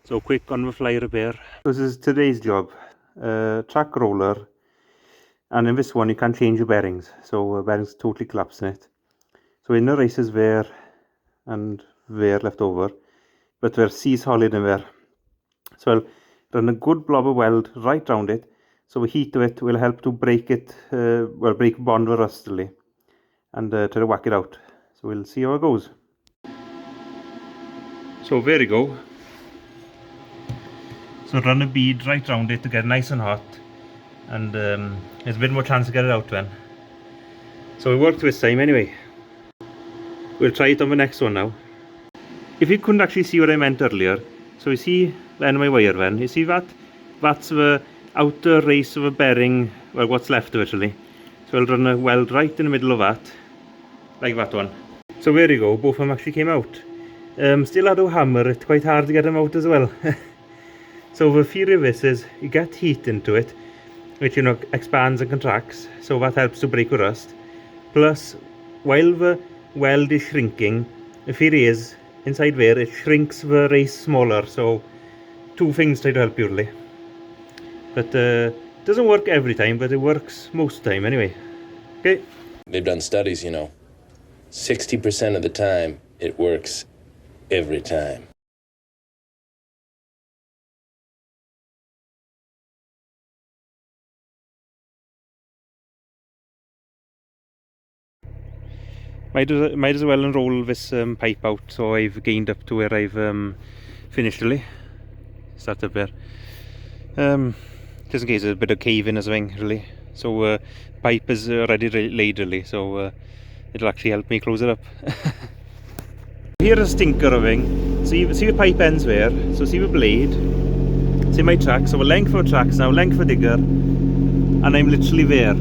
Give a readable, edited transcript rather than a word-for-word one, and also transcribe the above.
So quick on the fly repair. This is today's job. Track roller, and in this one you can't change your bearings, so bearings totally collapse in it. So in the races there and there left over, but they're C-solid in there. So I'll run a good blob of weld right round it, so the heat of it will help to break it, break bond the rustily, and try to whack it out. So we'll see how it goes. So there you go. So run a bead right round it to get nice and hot, and there's a bit more chance to get it out then. So it worked this time anyway. We'll try it on the next one now. If you couldn't actually see what I meant earlier, so you see the end of my wire then, you see that? That's the outer race of a bearing, well, what's left of it really. So I'll run a weld right in the middle of that, like that one. So there you go, both of them actually came out. Still had to hammer it, quite hard to get them out as well. So the theory of this is you get heat into it, which expands and contracts, so that helps to break the rust. Plus, while the weld is shrinking, the theory is inside there it shrinks the race smaller, so two things try to help you really. But it doesn't work every time, but it works most of the time anyway. Okay. They've done studies, 60% of the time it works every time. Might as well unroll this pipe out, so I've gained up to where I've finished really. Start up there. Just in case there's a bit of cave-in or something really. So pipe is already laid really, so it'll actually help me close it up. Here's a stinker of thing. See the pipe ends there, so see the blade. See my track, so the length of the tracks now, length of the digger, and I'm literally there.